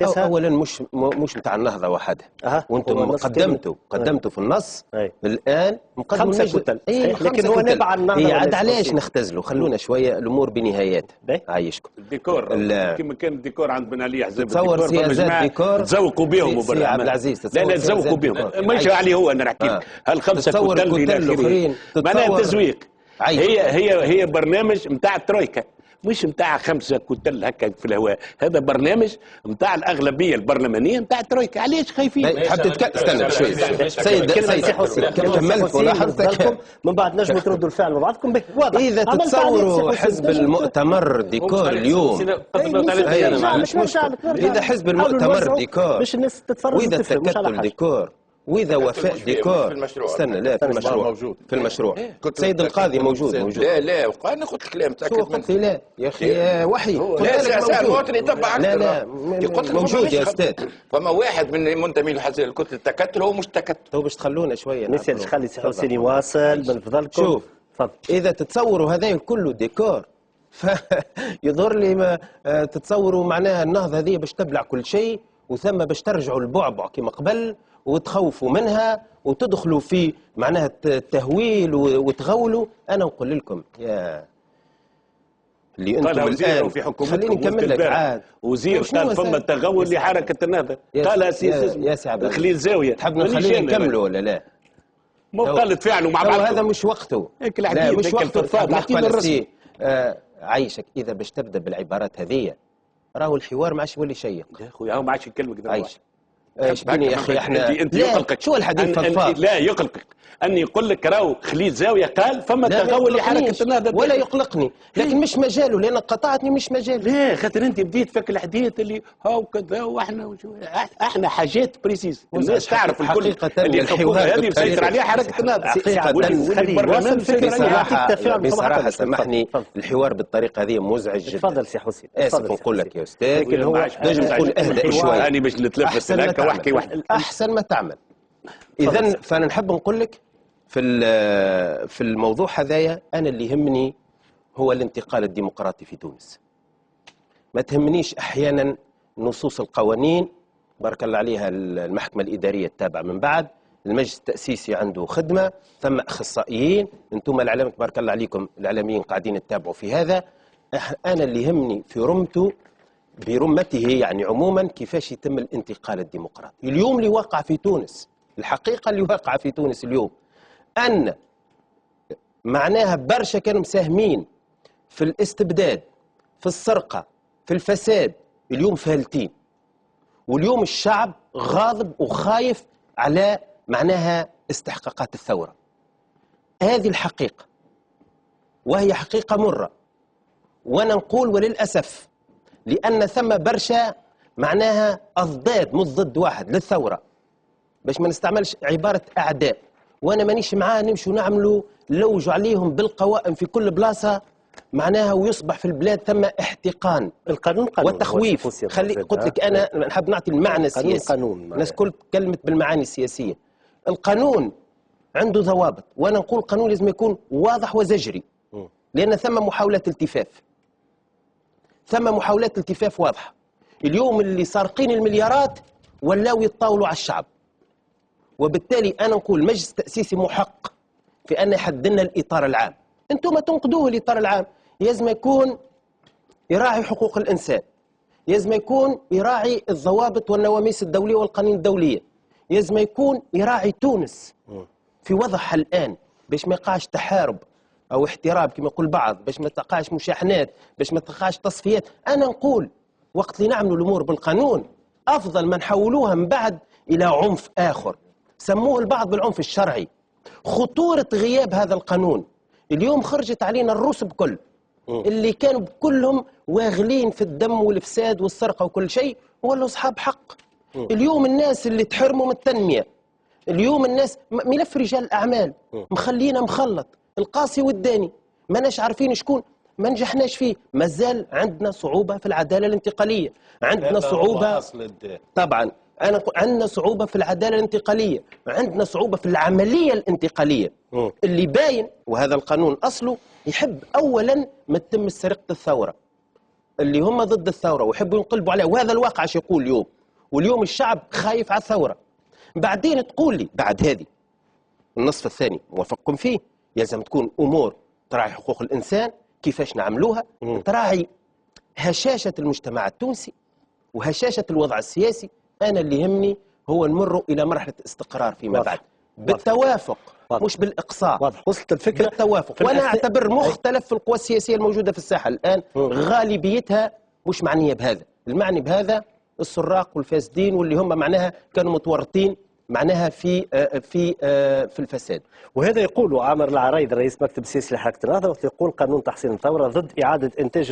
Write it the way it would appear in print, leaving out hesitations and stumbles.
اساسها؟ اولا مش نتاع النهضه وحدها. وانتم قدمتوا في النص الان مقدم 5 كتل. لكن هو كتل. نابع عن النهضه. عاد علاش نختزلوا؟ خلونا شويه الامور بنهاياتها. عايشكم. الديكور كما كان الديكور عند بن علي حزب تصور سياسات ديكور تزوقوا بهم سي عبد العزيز. لا تزوقوا بهم. ماشي عليه هو انا نحكي لك. هل 5 كتل الى اخره معناها تزويق. هي برنامج نتاع الترويكا، مش نتاع 5 كتل هكا في الهواء. هذا برنامج نتاع الاغلبيه البرلمانيه نتاع الترويكا. علاش خايفين؟ حاب استنى بشوي سيد كملت ملاحظتك من بعد نجموا تردوا الفعل بعضكم به. واضح اذا تتصوروا حزب المؤتمر ديكور اليوم اذا حزب المؤتمر ديكور باش الناس تتفرج واذا تكتل ديكور واذا وفاء ديكور استنى لا في المشروع في المشروع سيد القاضي موجود. لا انا قلت الكلام تاكد منه. قلت لي لا يا اخي وحي لا المواطن يتبع اكثر. لا موجود يا استاذ. فما واحد من منتمين لكتله التكتل هو مش تكتل. تو باش تخلونا شويه نسال خلي سي حسين يواصل من فضلكم. شوف اذا تتصوروا هذا كله ديكور فيظهر لي ما تتصوروا معناها النهضه هذه باش تبلع كل شيء وثم باش ترجعوا البعبع كما قبل وتخوفوا منها وتدخلوا في معناها التهويل وتغولوا. انا نقول لكم يا اللي انتم الان في حكومتكم خليني نكمل لك عاد. وزير قال فما تغول لحركه النهضه. قال يا سي عبد خليل زاويه. تحب نخليه نكملوا ولا لا؟ مو قال تفاعلوا مع بعض. هذا مش وقته. لا مش وقته. عايشك اذا باش تبدا بالعبارات هذه راهو الحوار ما عادش يولي شيق يا خويا. هو ما عادش يكلمك عايش ايش بني يا اخي احنا انت يقلقك شو الحديث فضفاض. لا يقلقك اني يقول لك راهو خليل زاويه قال فما تغول لحركه النهضه. ولا يقلقني لكن مش مجاله لان قطعتني مش مجال. لا خاطر انت بديت فك الحديث اللي هاو كذا واحنا احنا حاجات بريسيز الناس تعرف الكل اللي الحوار هذه مسيطر عليها حركه النهضه. بصراحه سامحني الحوار بالطريقه هذه مزعج جدا. تفضل سي حسين. اسف نقول لك يا استاذ لكن هو لازم تكون اهدأ شوي. انا باش نتلفت هكا واحكي واحد احسن ما تعمل. اذا فانا نحب نقول لك في الموضوع هذايا انا اللي يهمني هو الانتقال الديمقراطي في تونس. ما تهمنيش احيانا نصوص القوانين بارك الله عليها المحكمه الاداريه التابعه من بعد المجلس التاسيسي عنده خدمه ثم اخصائيين انتم الاعلام تبارك الله عليكم الاعلاميين قاعدين تتابعوا في هذا. انا اللي يهمني في برمته يعني عموما كيفاش يتم الانتقال الديمقراطي. اليوم اللي واقع في تونس الحقيقه اللي واقع في تونس اليوم ان معناها برشا كانوا مساهمين في الاستبداد في السرقه في الفساد اليوم فالتين. واليوم الشعب غاضب وخايف على معناها استحقاقات الثوره. هذه الحقيقه وهي حقيقه مره. وانا نقول وللاسف لأن ثم برشا معناها أضداد مش ضد واحد للثورة باش ما نستعملش عبارة أعداء. وأنا مانيش معاه نمشوا نعملوا لوجوا عليهم بالقوائم في كل بلاصة معناها ويصبح في البلاد ثم احتقان القانون والتخويف. قلت لك أنا نحب نعطي المعنى السياسي. الناس كل كلمة بالمعاني السياسية. القانون عنده ضوابط وأنا نقول القانون لازم يكون واضح وزجري لأن ثم محاولة التفاف. ثم محاولات التفاف واضحة. اليوم اللي سارقين المليارات ولاو يتطاولوا على الشعب. وبالتالي أنا نقول المجلس التأسيسي محق في أن يحدد لنا الإطار العام. أنتم تنقدوه الإطار العام. لازم يكون يراعي حقوق الإنسان. لازم يكون يراعي الضوابط والنواميس الدولية والقوانين الدولية. لازم يكون يراعي تونس في وضعها الآن باش ما يقعش تحارب أو احتراب كما يقول بعض باش ما تقعش مشاحنات باش ما تقعش تصفيات. أنا نقول وقت اللي نعملوا الأمور بالقانون أفضل ما نحولوها من بعد إلى عنف آخر سموه البعض بالعنف الشرعي. خطورة غياب هذا القانون اليوم خرجت علينا الرسب كل اللي كانوا كلهم واغلين في الدم والفساد والسرقة وكل شيء ولا أصحاب حق. اليوم الناس اللي تحرموا من التنمية اليوم الناس ملف رجال الأعمال مخلينا مخلط القاصي والداني ماناش عارفين شكون ما نجحناش فيه. مازال عندنا صعوبة في العدالة الانتقالية. عندنا صعوبة طبعا عندنا صعوبة في العدالة الانتقالية. عندنا صعوبة في العملية الانتقالية اللي باين وهذا القانون أصله يحب أولا ما تتم سرقة الثورة اللي هم ضد الثوره ويحبوا ينقلبوا عليها، وهذا الواقع ايش يقول اليوم، واليوم الشعب خايف على الثوره. بعدين تقول لي بعد هذه النصف الثاني موافقكم فيه، يلزم تكون امور تراعي حقوق الانسان، كيفاش نعملوها، تراعي هشاشه المجتمع التونسي وهشاشه الوضع السياسي. انا اللي يهمني هو نمر الى مرحله استقرار فيما بعد بالتوافق مش بالاقصاء. واضح، وصلت الفكره بالتوافق. وانا اعتبر مختلف القوى السياسيه الموجوده في الساحه الان غالبيتها مش معنيه بهذا، المعني بهذا السراق والفاسدين واللي هم معناها كانوا متورطين معناها في الفساد. وهذا يقول عامر العرايد رئيس مكتب السياسي لحركه النهضه، يقول قانون تحصين الثوره ضد اعاده انتاج